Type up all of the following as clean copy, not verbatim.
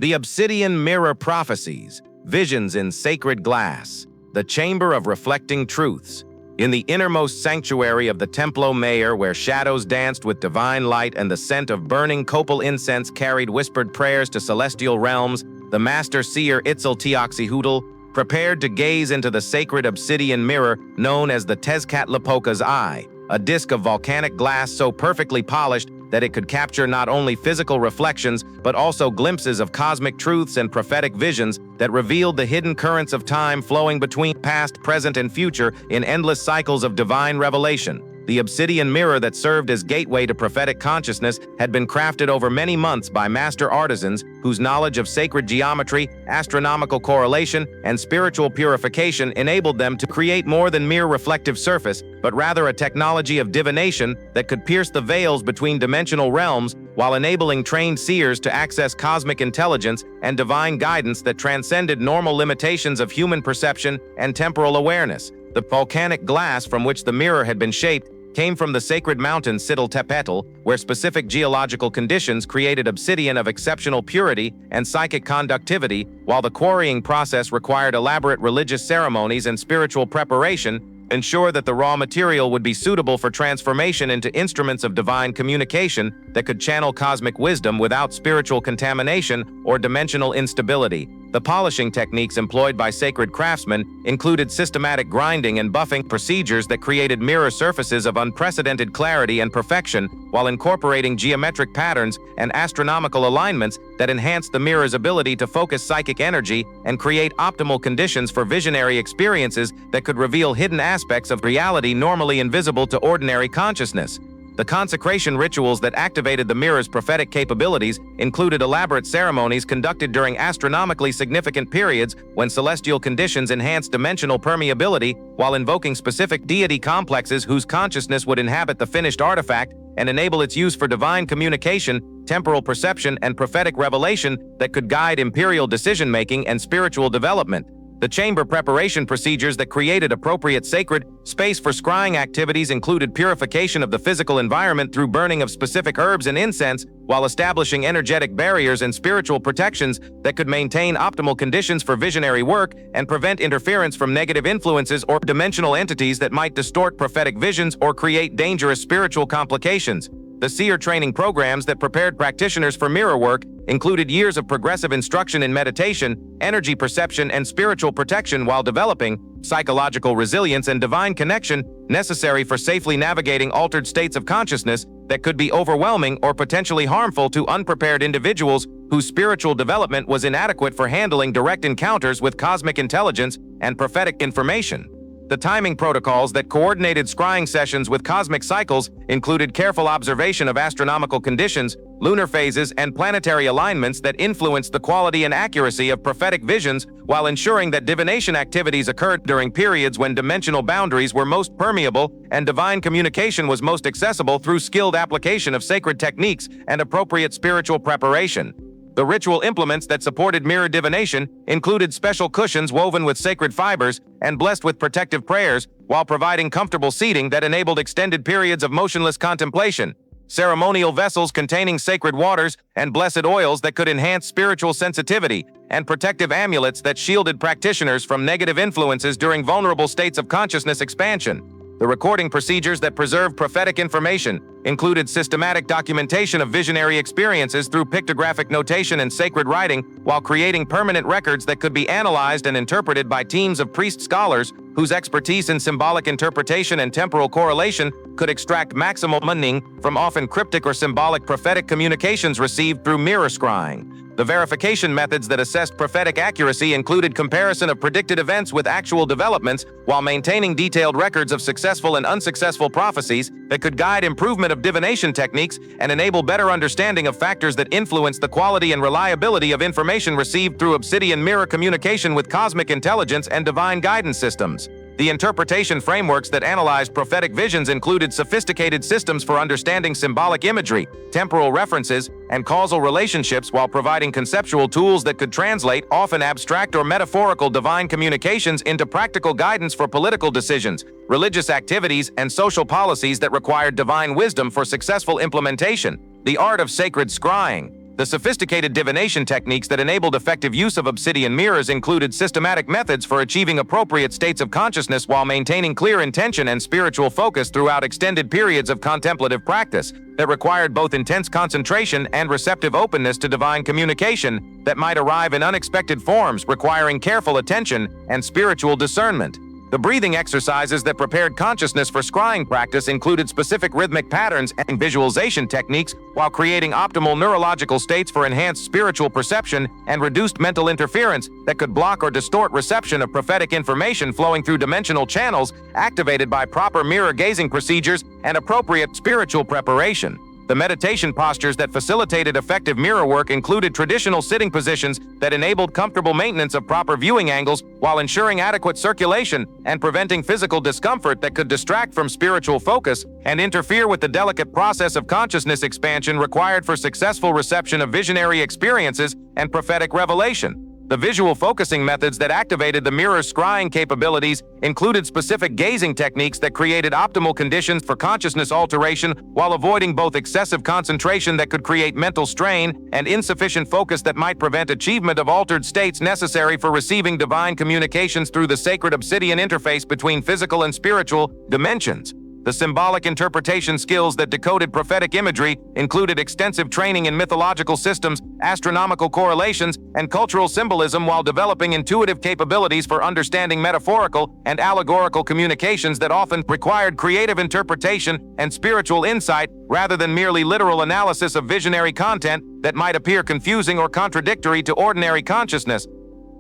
The Obsidian Mirror prophecies, visions in sacred glass, the chamber of reflecting truths. In the innermost sanctuary of the Templo Mayor, where shadows danced with divine light and the scent of burning copal incense carried whispered prayers to celestial realms, the master seer Itzel Teoxihuitl prepared to gaze into the sacred obsidian mirror known as the Tezcatlipoca's eye, a disc of volcanic glass so perfectly polished that it could capture not only physical reflections but also glimpses of cosmic truths and prophetic visions that revealed the hidden currents of time flowing between past, present, and future in endless cycles of divine revelation. The obsidian mirror that served as gateway to prophetic consciousness had been crafted over many months by master artisans whose knowledge of sacred geometry, astronomical correlation, and spiritual purification enabled them to create more than mere reflective surface, but rather a technology of divination that could pierce the veils between dimensional realms while enabling trained seers to access cosmic intelligence and divine guidance that transcended normal limitations of human perception and temporal awareness. The volcanic glass from which the mirror had been shaped came from the sacred mountain Citlaltépetl, where specific geological conditions created obsidian of exceptional purity and psychic conductivity, while the quarrying process required elaborate religious ceremonies and spiritual preparation, ensure that the raw material would be suitable for transformation into instruments of divine communication that could channel cosmic wisdom without spiritual contamination or dimensional instability. The polishing techniques employed by sacred craftsmen included systematic grinding and buffing procedures that created mirror surfaces of unprecedented clarity and perfection, while incorporating geometric patterns and astronomical alignments that enhanced the mirror's ability to focus psychic energy and create optimal conditions for visionary experiences that could reveal hidden aspects of reality normally invisible to ordinary consciousness. The consecration rituals that activated the mirror's prophetic capabilities included elaborate ceremonies conducted during astronomically significant periods when celestial conditions enhanced dimensional permeability, while invoking specific deity complexes whose consciousness would inhabit the finished artifact and enable its use for divine communication, temporal perception, and prophetic revelation that could guide imperial decision-making and spiritual development. The chamber preparation procedures that created appropriate sacred space for scrying activities included purification of the physical environment through burning of specific herbs and incense, while establishing energetic barriers and spiritual protections that could maintain optimal conditions for visionary work and prevent interference from negative influences or dimensional entities that might distort prophetic visions or create dangerous spiritual complications. The seer training programs that prepared practitioners for mirror work included years of progressive instruction in meditation, energy perception, and spiritual protection while developing psychological resilience and divine connection necessary for safely navigating altered states of consciousness that could be overwhelming or potentially harmful to unprepared individuals whose spiritual development was inadequate for handling direct encounters with cosmic intelligence and prophetic information. The timing protocols that coordinated scrying sessions with cosmic cycles included careful observation of astronomical conditions, lunar phases, and planetary alignments that influenced the quality and accuracy of prophetic visions, while ensuring that divination activities occurred during periods when dimensional boundaries were most permeable and divine communication was most accessible through skilled application of sacred techniques and appropriate spiritual preparation. The ritual implements that supported mirror divination included special cushions woven with sacred fibers and blessed with protective prayers, while providing comfortable seating that enabled extended periods of motionless contemplation, ceremonial vessels containing sacred waters and blessed oils that could enhance spiritual sensitivity, and protective amulets that shielded practitioners from negative influences during vulnerable states of consciousness expansion. The recording procedures that preserved prophetic information included systematic documentation of visionary experiences through pictographic notation and sacred writing, while creating permanent records that could be analyzed and interpreted by teams of priest scholars whose expertise in symbolic interpretation and temporal correlation could extract maximal meaning from often cryptic or symbolic prophetic communications received through mirror scrying. The verification methods that assessed prophetic accuracy included comparison of predicted events with actual developments, while maintaining detailed records of successful and unsuccessful prophecies that could guide improvement of divination techniques and enable better understanding of factors that influence the quality and reliability of information received through obsidian mirror communication with cosmic intelligence and divine guidance systems. The interpretation frameworks that analyzed prophetic visions included sophisticated systems for understanding symbolic imagery, temporal references, and causal relationships, while providing conceptual tools that could translate often abstract or metaphorical divine communications into practical guidance for political decisions, religious activities, and social policies that required divine wisdom for successful implementation. The art of sacred scrying. The sophisticated divination techniques that enabled effective use of obsidian mirrors included systematic methods for achieving appropriate states of consciousness while maintaining clear intention and spiritual focus throughout extended periods of contemplative practice that required both intense concentration and receptive openness to divine communication that might arrive in unexpected forms, requiring careful attention and spiritual discernment. The breathing exercises that prepared consciousness for scrying practice included specific rhythmic patterns and visualization techniques while creating optimal neurological states for enhanced spiritual perception and reduced mental interference that could block or distort reception of prophetic information flowing through dimensional channels activated by proper mirror gazing procedures and appropriate spiritual preparation. The meditation postures that facilitated effective mirror work included traditional sitting positions that enabled comfortable maintenance of proper viewing angles while ensuring adequate circulation and preventing physical discomfort that could distract from spiritual focus and interfere with the delicate process of consciousness expansion required for successful reception of visionary experiences and prophetic revelation. The visual focusing methods that activated the mirror's scrying capabilities included specific gazing techniques that created optimal conditions for consciousness alteration while avoiding both excessive concentration that could create mental strain and insufficient focus that might prevent achievement of altered states necessary for receiving divine communications through the sacred obsidian interface between physical and spiritual dimensions. The symbolic interpretation skills that decoded prophetic imagery included extensive training in mythological systems, astronomical correlations, and cultural symbolism while developing intuitive capabilities for understanding metaphorical and allegorical communications that often required creative interpretation and spiritual insight rather than merely literal analysis of visionary content that might appear confusing or contradictory to ordinary consciousness.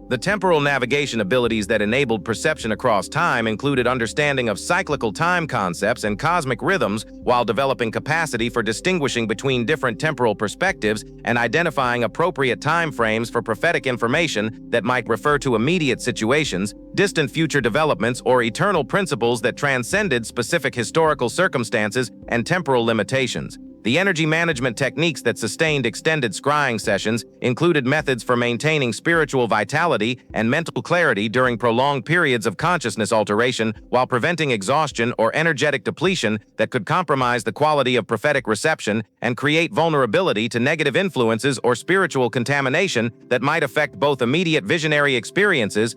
The temporal navigation abilities that enabled perception across time included understanding of cyclical time concepts and cosmic rhythms while developing capacity for distinguishing between different temporal perspectives and identifying appropriate time frames for prophetic information that might refer to immediate situations, distant future developments, or eternal principles that transcended specific historical circumstances and temporal limitations. The energy management techniques that sustained extended scrying sessions included methods for maintaining spiritual vitality and mental clarity during prolonged periods of consciousness alteration while preventing exhaustion or energetic depletion that could compromise the quality of prophetic reception and create vulnerability to negative influences or spiritual contamination that might affect both immediate visionary experiences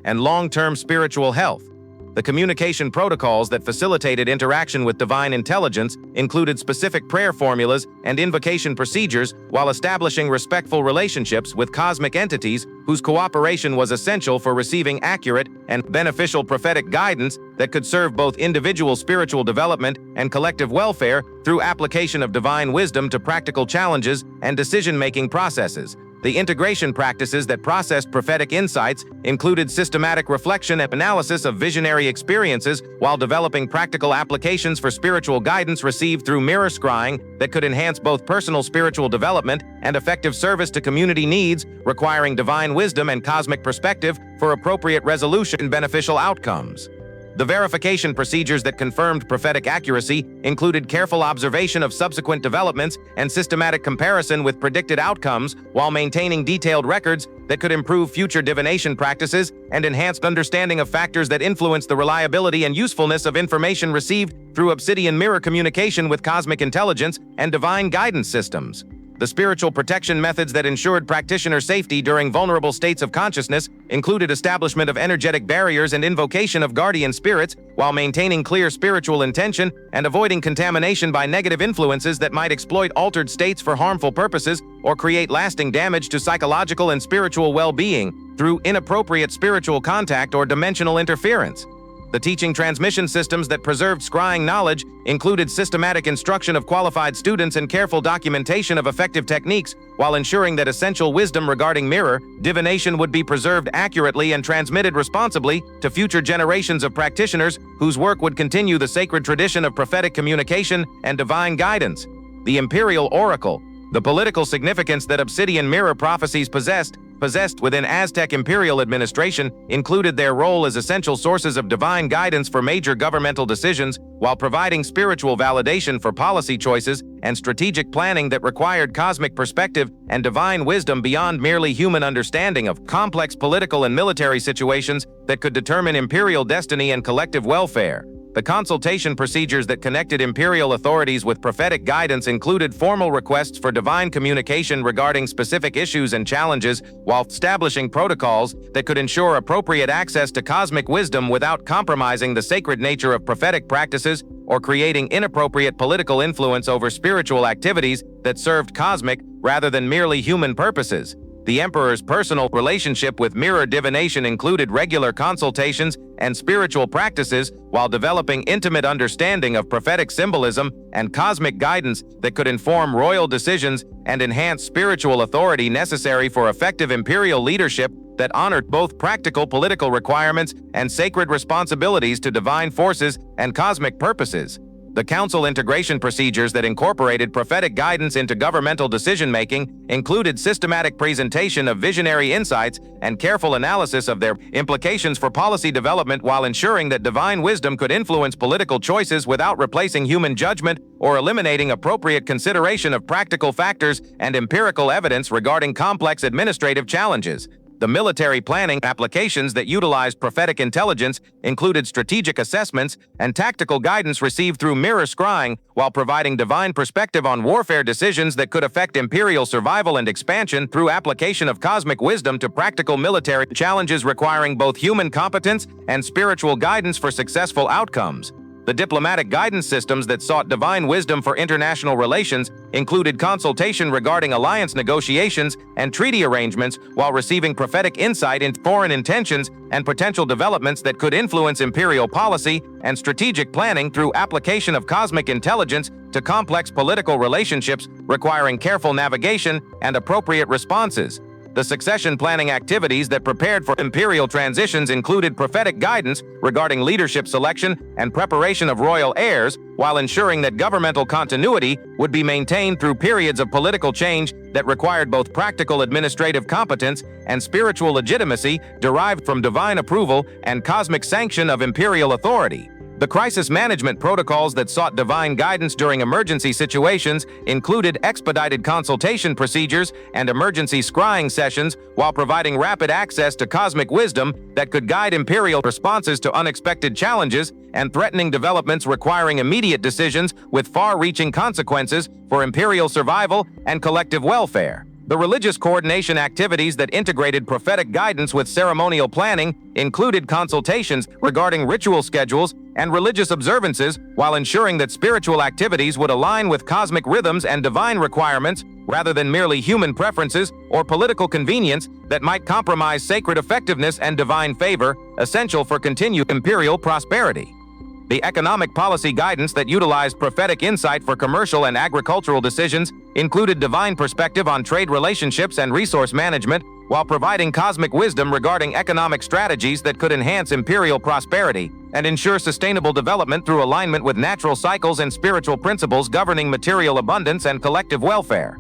and long-term spiritual health. The communication protocols that facilitated interaction with divine intelligence included specific prayer formulas and invocation procedures while establishing respectful relationships with cosmic entities whose cooperation was essential for receiving accurate and beneficial prophetic guidance that could serve both individual spiritual development and collective welfare through application of divine wisdom to practical challenges and decision-making processes. The integration practices that processed prophetic insights included systematic reflection and analysis of visionary experiences while developing practical applications for spiritual guidance received through mirror scrying that could enhance both personal spiritual development and effective service to community needs, requiring divine wisdom and cosmic perspective for appropriate resolution and beneficial outcomes. The verification procedures that confirmed prophetic accuracy included careful observation of subsequent developments and systematic comparison with predicted outcomes while maintaining detailed records that could improve future divination practices and enhanced understanding of factors that influence the reliability and usefulness of information received through obsidian mirror communication with cosmic intelligence and divine guidance systems. The spiritual protection methods that ensured practitioner safety during vulnerable states of consciousness included establishment of energetic barriers and invocation of guardian spirits while maintaining clear spiritual intention and avoiding contamination by negative influences that might exploit altered states for harmful purposes or create lasting damage to psychological and spiritual well-being through inappropriate spiritual contact or dimensional interference. The teaching transmission systems that preserved scrying knowledge included systematic instruction of qualified students and careful documentation of effective techniques, while ensuring that essential wisdom regarding mirror divination would be preserved accurately and transmitted responsibly to future generations of practitioners whose work would continue the sacred tradition of prophetic communication and divine guidance. The Imperial Oracle. The political significance that Obsidian Mirror prophecies possessed within Aztec imperial administration included their role as essential sources of divine guidance for major governmental decisions, while providing spiritual validation for policy choices and strategic planning that required cosmic perspective and divine wisdom beyond merely human understanding of complex political and military situations that could determine imperial destiny and collective welfare. The consultation procedures that connected imperial authorities with prophetic guidance included formal requests for divine communication regarding specific issues and challenges, while establishing protocols that could ensure appropriate access to cosmic wisdom without compromising the sacred nature of prophetic practices or creating inappropriate political influence over spiritual activities that served cosmic rather than merely human purposes. The emperor's personal relationship with mirror divination included regular consultations and spiritual practices while developing intimate understanding of prophetic symbolism and cosmic guidance that could inform royal decisions and enhance spiritual authority necessary for effective imperial leadership that honored both practical political requirements and sacred responsibilities to divine forces and cosmic purposes. The council integration procedures that incorporated prophetic guidance into governmental decision-making included systematic presentation of visionary insights and careful analysis of their implications for policy development while ensuring that divine wisdom could influence political choices without replacing human judgment or eliminating appropriate consideration of practical factors and empirical evidence regarding complex administrative challenges. The military planning applications that utilized prophetic intelligence included strategic assessments and tactical guidance received through mirror scrying, while providing divine perspective on warfare decisions that could affect imperial survival and expansion through application of cosmic wisdom to practical military challenges requiring both human competence and spiritual guidance for successful outcomes. The diplomatic guidance systems that sought divine wisdom for international relations included consultation regarding alliance negotiations and treaty arrangements while receiving prophetic insight into foreign intentions and potential developments that could influence imperial policy and strategic planning through application of cosmic intelligence to complex political relationships requiring careful navigation and appropriate responses. The succession planning activities that prepared for imperial transitions included prophetic guidance regarding leadership selection and preparation of royal heirs, while ensuring that governmental continuity would be maintained through periods of political change that required both practical administrative competence and spiritual legitimacy derived from divine approval and cosmic sanction of imperial authority. The crisis management protocols that sought divine guidance during emergency situations included expedited consultation procedures and emergency scrying sessions while providing rapid access to cosmic wisdom that could guide imperial responses to unexpected challenges and threatening developments requiring immediate decisions with far-reaching consequences for imperial survival and collective welfare. The religious coordination activities that integrated prophetic guidance with ceremonial planning included consultations regarding ritual schedules and religious observances while ensuring that spiritual activities would align with cosmic rhythms and divine requirements rather than merely human preferences or political convenience that might compromise sacred effectiveness and divine favor, essential for continued imperial prosperity. The economic policy guidance that utilized prophetic insight for commercial and agricultural decisions included divine perspective on trade relationships and resource management, while providing cosmic wisdom regarding economic strategies that could enhance imperial prosperity and ensure sustainable development through alignment with natural cycles and spiritual principles governing material abundance and collective welfare.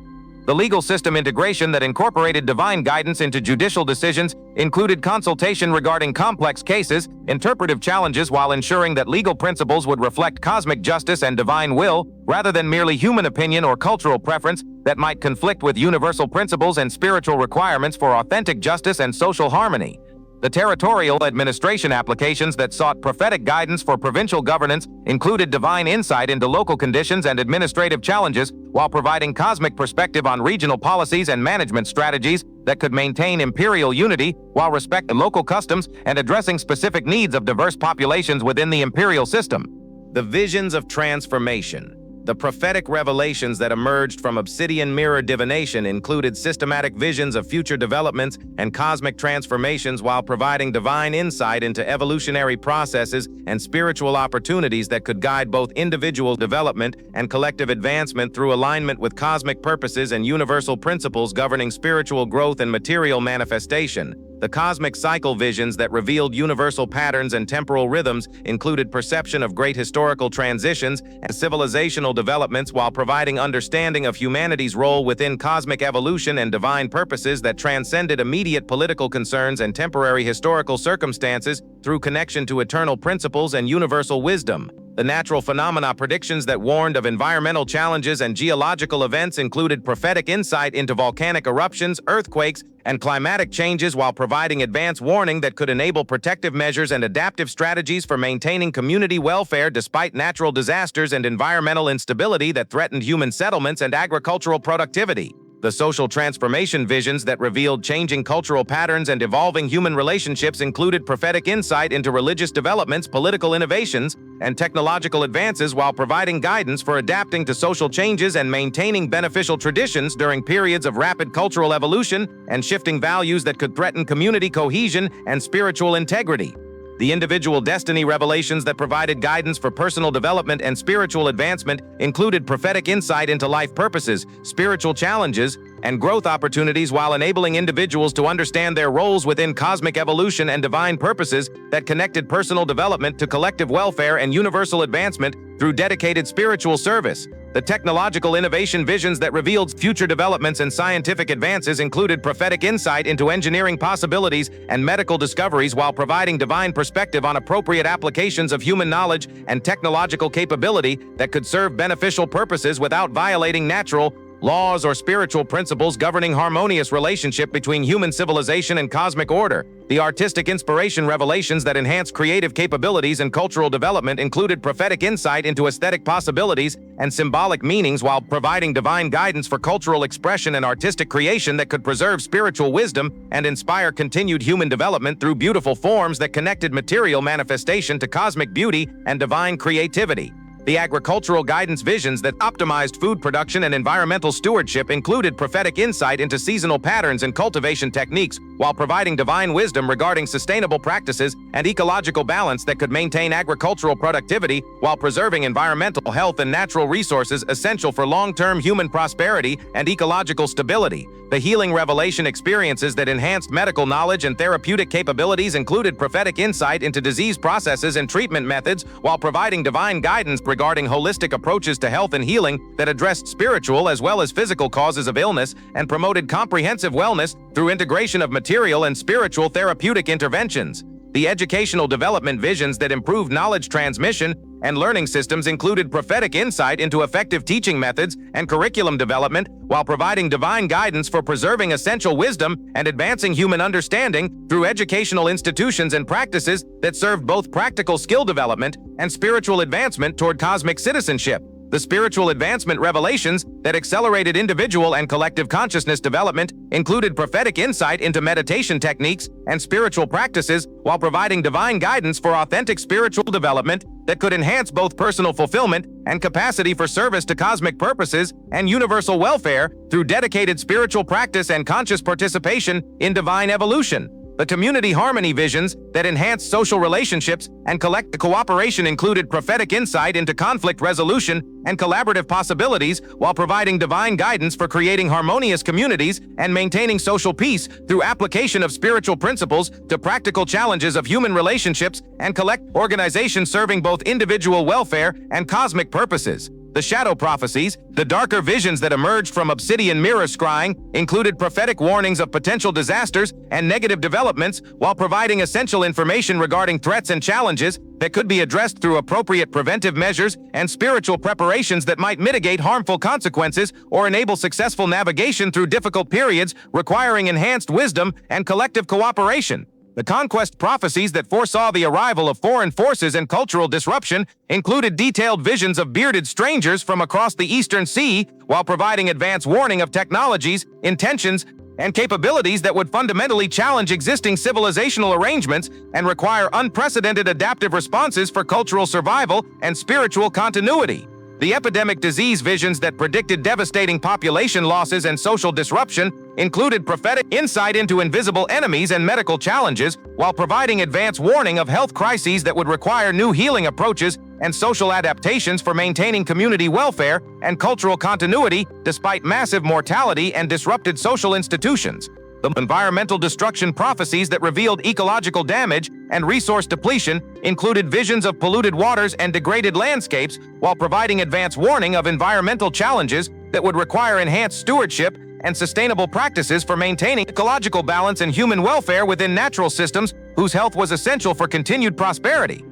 The legal system integration that incorporated divine guidance into judicial decisions included consultation regarding complex cases, interpretive challenges while ensuring that legal principles would reflect cosmic justice and divine will, rather than merely human opinion or cultural preference that might conflict with universal principles and spiritual requirements for authentic justice and social harmony. The territorial administration applications that sought prophetic guidance for provincial governance included divine insight into local conditions and administrative challenges, while providing cosmic perspective on regional policies and management strategies that could maintain imperial unity while respecting local customs and addressing specific needs of diverse populations within the imperial system. The visions of transformation. The prophetic revelations that emerged from Obsidian Mirror divination included systematic visions of future developments and cosmic transformations while providing divine insight into evolutionary processes and spiritual opportunities that could guide both individual development and collective advancement through alignment with cosmic purposes and universal principles governing spiritual growth and material manifestation. The cosmic cycle visions that revealed universal patterns and temporal rhythms included perception of great historical transitions and civilizational developments while providing understanding of humanity's role within cosmic evolution and divine purposes that transcended immediate political concerns and temporary historical circumstances through connection to eternal principles and universal wisdom. The natural phenomena predictions that warned of environmental challenges and geological events included prophetic insight into volcanic eruptions, earthquakes, and climatic changes, while providing advance warning that could enable protective measures and adaptive strategies for maintaining community welfare despite natural disasters and environmental instability that threatened human settlements and agricultural productivity. The social transformation visions that revealed changing cultural patterns and evolving human relationships included prophetic insight into religious developments, political innovations, and technological advances, while providing guidance for adapting to social changes and maintaining beneficial traditions during periods of rapid cultural evolution and shifting values that could threaten community cohesion and spiritual integrity. The individual destiny revelations that provided guidance for personal development and spiritual advancement included prophetic insight into life purposes, spiritual challenges, and growth opportunities, while enabling individuals to understand their roles within cosmic evolution and divine purposes that connected personal development to collective welfare and universal advancement through dedicated spiritual service. The technological innovation visions that revealed future developments and scientific advances included prophetic insight into engineering possibilities and medical discoveries, while providing divine perspective on appropriate applications of human knowledge and technological capability that could serve beneficial purposes without violating natural laws or spiritual principles governing harmonious relationship between human civilization and cosmic order. The artistic inspiration revelations that enhance creative capabilities and cultural development included prophetic insight into aesthetic possibilities and symbolic meanings, while providing divine guidance for cultural expression and artistic creation that could preserve spiritual wisdom and inspire continued human development through beautiful forms that connected material manifestation to cosmic beauty and divine creativity. The agricultural guidance visions that optimized food production and environmental stewardship included prophetic insight into seasonal patterns and cultivation techniques, while providing divine wisdom regarding sustainable practices and ecological balance that could maintain agricultural productivity while preserving environmental health and natural resources essential for long-term human prosperity and ecological stability. The healing revelation experiences that enhanced medical knowledge and therapeutic capabilities included prophetic insight into disease processes and treatment methods, while providing divine guidance regarding holistic approaches to health and healing that addressed spiritual as well as physical causes of illness and promoted comprehensive wellness through integration of material and spiritual therapeutic interventions. The educational development visions that improved knowledge transmission and learning systems included prophetic insight into effective teaching methods and curriculum development, while providing divine guidance for preserving essential wisdom and advancing human understanding through educational institutions and practices that served both practical skill development and spiritual advancement toward cosmic citizenship. The spiritual advancement revelations that accelerated individual and collective consciousness development included prophetic insight into meditation techniques and spiritual practices, while providing divine guidance for authentic spiritual development that could enhance both personal fulfillment and capacity for service to cosmic purposes and universal welfare through dedicated spiritual practice and conscious participation in divine evolution. The community harmony visions that enhanced social relationships and collective cooperation included prophetic insight into conflict resolution and collaborative possibilities, while providing divine guidance for creating harmonious communities and maintaining social peace through application of spiritual principles to practical challenges of human relationships and collective organizations serving both individual welfare and cosmic purposes. The shadow prophecies, the darker visions that emerged from Obsidian Mirror scrying, included prophetic warnings of potential disasters and negative developments, while providing essential information regarding threats and challenges that could be addressed through appropriate preventive measures and spiritual preparations that might mitigate harmful consequences or enable successful navigation through difficult periods requiring enhanced wisdom and collective cooperation. The conquest prophecies that foresaw the arrival of foreign forces and cultural disruption included detailed visions of bearded strangers from across the Eastern Sea, while providing advance warning of technologies, intentions, and capabilities that would fundamentally challenge existing civilizational arrangements and require unprecedented adaptive responses for cultural survival and spiritual continuity. The epidemic disease visions that predicted devastating population losses and social disruption included prophetic insight into invisible enemies and medical challenges, while providing advance warning of health crises that would require new healing approaches and social adaptations for maintaining community welfare and cultural continuity despite massive mortality and disrupted social institutions. The environmental destruction prophecies that revealed ecological damage and resource depletion included visions of polluted waters and degraded landscapes, while providing advance warning of environmental challenges that would require enhanced stewardship and sustainable practices for maintaining ecological balance and human welfare within natural systems whose health was essential for continued prosperity.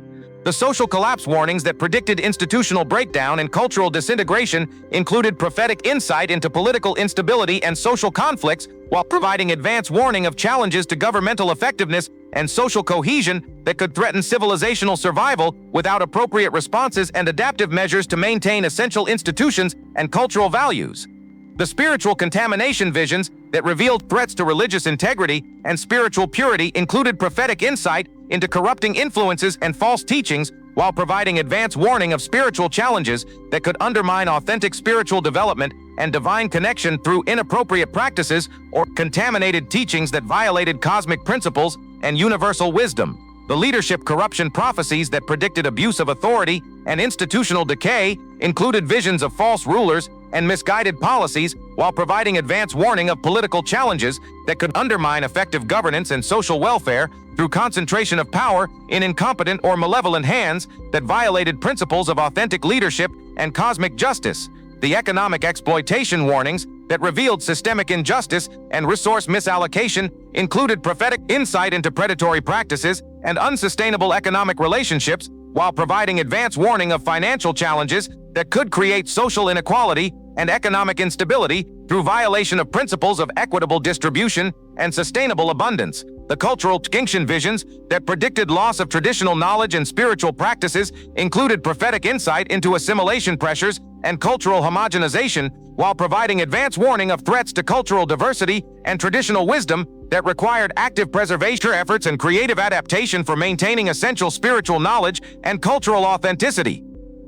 The social collapse warnings that predicted institutional breakdown and cultural disintegration included prophetic insight into political instability and social conflicts, while providing advance warning of challenges to governmental effectiveness and social cohesion that could threaten civilizational survival without appropriate responses and adaptive measures to maintain essential institutions and cultural values. The spiritual contamination visions that revealed threats to religious integrity and spiritual purity included prophetic insight into corrupting influences and false teachings, while providing advance warning of spiritual challenges that could undermine authentic spiritual development and divine connection through inappropriate practices or contaminated teachings that violated cosmic principles and universal wisdom. The leadership corruption prophecies that predicted abuse of authority and institutional decay included visions of false rulers and misguided policies, while providing advance warning of political challenges that could undermine effective governance and social welfare through concentration of power in incompetent or malevolent hands that violated principles of authentic leadership and cosmic justice. The economic exploitation warnings that revealed systemic injustice and resource misallocation included prophetic insight into predatory practices and unsustainable economic relationships, while providing advance warning of financial challenges that could create social inequality and economic instability through violation of principles of equitable distribution and sustainable abundance. The cultural extinction visions that predicted loss of traditional knowledge and spiritual practices included prophetic insight into assimilation pressures and cultural homogenization, while providing advance warning of threats to cultural diversity and traditional wisdom that required active preservation efforts and creative adaptation for maintaining essential spiritual knowledge and cultural authenticity.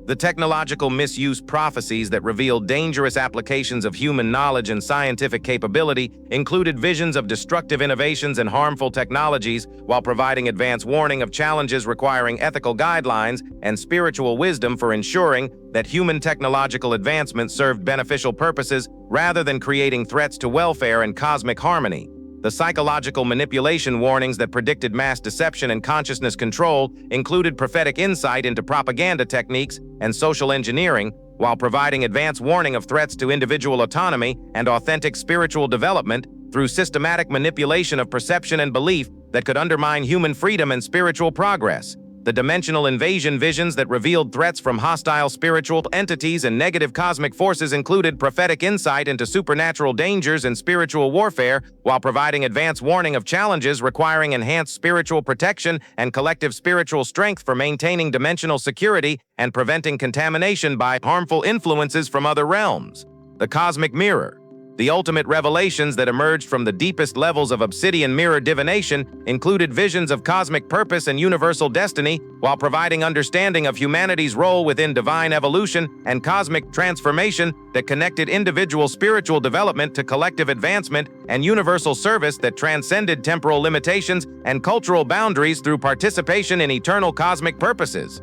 The technological misuse prophecies that revealed dangerous applications of human knowledge and scientific capability included visions of destructive innovations and harmful technologies, while providing advance warning of challenges requiring ethical guidelines and spiritual wisdom for ensuring that human technological advancement served beneficial purposes rather than creating threats to welfare and cosmic harmony. The psychological manipulation warnings that predicted mass deception and consciousness control included prophetic insight into propaganda techniques and social engineering, while providing advance warning of threats to individual autonomy and authentic spiritual development through systematic manipulation of perception and belief that could undermine human freedom and spiritual progress. The dimensional invasion visions that revealed threats from hostile spiritual entities and negative cosmic forces included prophetic insight into supernatural dangers and spiritual warfare, while providing advance warning of challenges requiring enhanced spiritual protection and collective spiritual strength for maintaining dimensional security and preventing contamination by harmful influences from other realms. The Cosmic Mirror. The ultimate revelations that emerged from the deepest levels of Obsidian Mirror divination included visions of cosmic purpose and universal destiny, while providing understanding of humanity's role within divine evolution and cosmic transformation that connected individual spiritual development to collective advancement and universal service that transcended temporal limitations and cultural boundaries through participation in eternal cosmic purposes.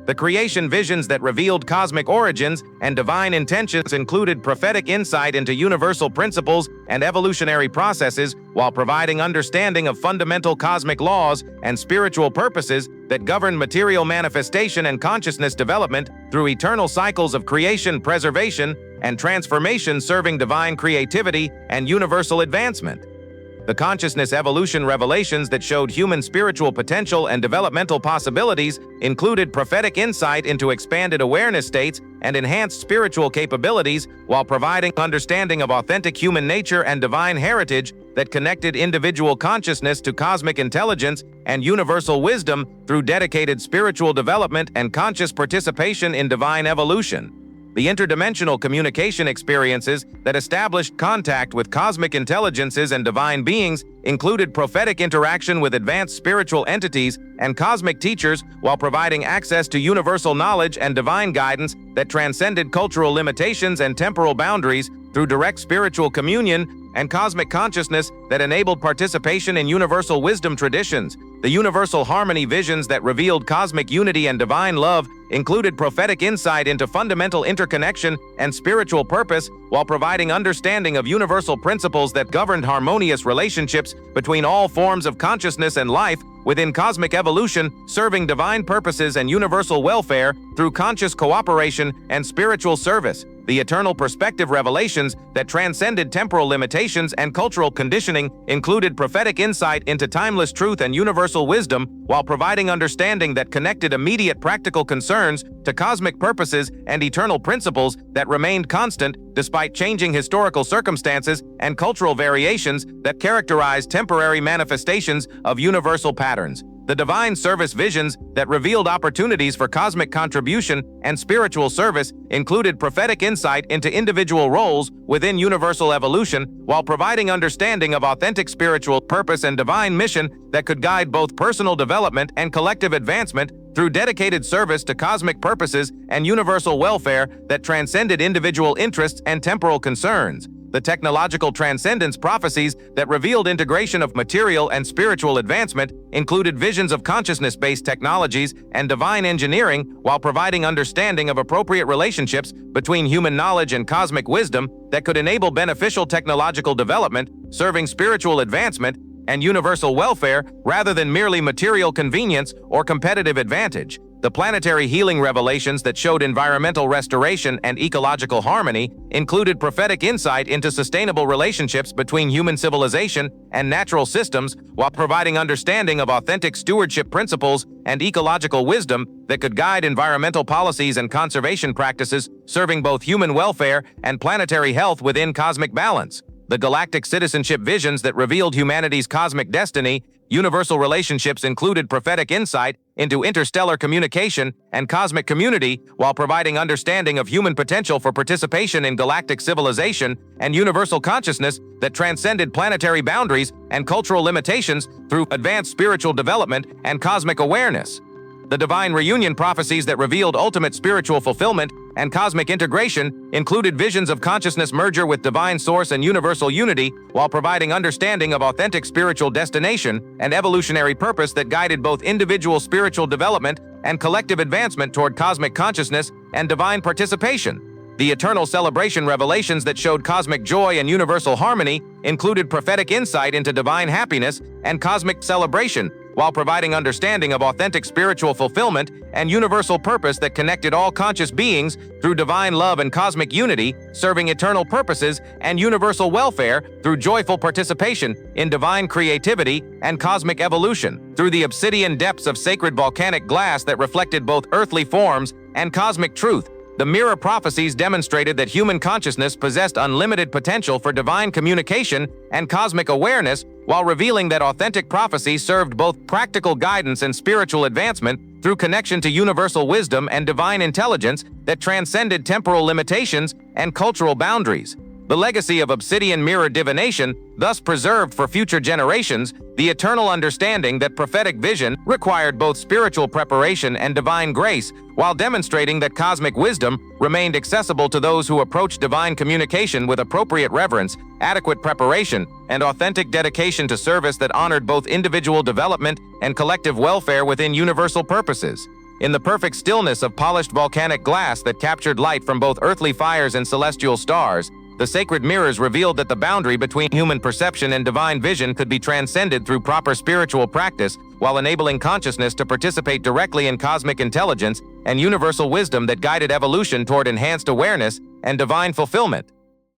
The creation visions that revealed cosmic origins and divine intentions included prophetic insight into universal principles and evolutionary processes, while providing understanding of fundamental cosmic laws and spiritual purposes that govern material manifestation and consciousness development through eternal cycles of creation, preservation, and transformation, serving divine creativity and universal advancement. The consciousness evolution revelations that showed human spiritual potential and developmental possibilities included prophetic insight into expanded awareness states and enhanced spiritual capabilities, while providing understanding of authentic human nature and divine heritage that connected individual consciousness to cosmic intelligence and universal wisdom through dedicated spiritual development and conscious participation in divine evolution. The interdimensional communication experiences that established contact with cosmic intelligences and divine beings included prophetic interaction with advanced spiritual entities and cosmic teachers, while providing access to universal knowledge and divine guidance that transcended cultural limitations and temporal boundaries through direct spiritual communion and cosmic consciousness that enabled participation in universal wisdom traditions. The universal harmony visions that revealed cosmic unity and divine love included prophetic insight into fundamental interconnection and spiritual purpose, while providing understanding of universal principles that governed harmonious relationships between all forms of consciousness and life within cosmic evolution, serving divine purposes and universal welfare through conscious cooperation and spiritual service. The eternal perspective revelations that transcended temporal limitations and cultural conditioning included prophetic insight into timeless truth and universal wisdom, while providing understanding that connected immediate practical concerns to cosmic purposes and eternal principles that remained constant despite changing historical circumstances and cultural variations that characterize temporary manifestations of universal patterns. The divine service visions that revealed opportunities for cosmic contribution and spiritual service included prophetic insight into individual roles within universal evolution, while providing understanding of authentic spiritual purpose and divine mission that could guide both personal development and collective advancement through dedicated service to cosmic purposes and universal welfare that transcended individual interests and temporal concerns. The technological transcendence prophecies that revealed integration of material and spiritual advancement included visions of consciousness-based technologies and divine engineering, while providing understanding of appropriate relationships between human knowledge and cosmic wisdom that could enable beneficial technological development, serving spiritual advancement and universal welfare rather than merely material convenience or competitive advantage. The planetary healing revelations that showed environmental restoration and ecological harmony included prophetic insight into sustainable relationships between human civilization and natural systems, while providing understanding of authentic stewardship principles and ecological wisdom that could guide environmental policies and conservation practices, serving both human welfare and planetary health within cosmic balance. The galactic citizenship visions that revealed humanity's cosmic destiny, universal relationships included prophetic insight into interstellar communication and cosmic community, while providing understanding of human potential for participation in galactic civilization and universal consciousness that transcended planetary boundaries and cultural limitations through advanced spiritual development and cosmic awareness. The divine reunion prophecies that revealed ultimate spiritual fulfillment and cosmic integration included visions of consciousness merger with divine source and universal unity, while providing understanding of authentic spiritual destination and evolutionary purpose that guided both individual spiritual development and collective advancement toward cosmic consciousness and divine participation. The eternal celebration revelations that showed cosmic joy and universal harmony included prophetic insight into divine happiness and cosmic celebration, while providing understanding of authentic spiritual fulfillment and universal purpose that connected all conscious beings through divine love and cosmic unity, serving eternal purposes and universal welfare through joyful participation in divine creativity and cosmic evolution. Through the obsidian depths of sacred volcanic glass that reflected both earthly forms and cosmic truth, the mirror prophecies demonstrated that human consciousness possessed unlimited potential for divine communication and cosmic awareness, while revealing that authentic prophecy served both practical guidance and spiritual advancement through connection to universal wisdom and divine intelligence that transcended temporal limitations and cultural boundaries. The legacy of Obsidian Mirror divination thus preserved for future generations the eternal understanding that prophetic vision required both spiritual preparation and divine grace, while demonstrating that cosmic wisdom remained accessible to those who approach divine communication with appropriate reverence, adequate preparation, and authentic dedication to service that honored both individual development and collective welfare within universal purposes. In the perfect stillness of polished volcanic glass that captured light from both earthly fires and celestial stars, the sacred mirrors revealed that the boundary between human perception and divine vision could be transcended through proper spiritual practice, while enabling consciousness to participate directly in cosmic intelligence and universal wisdom that guided evolution toward enhanced awareness and divine fulfillment.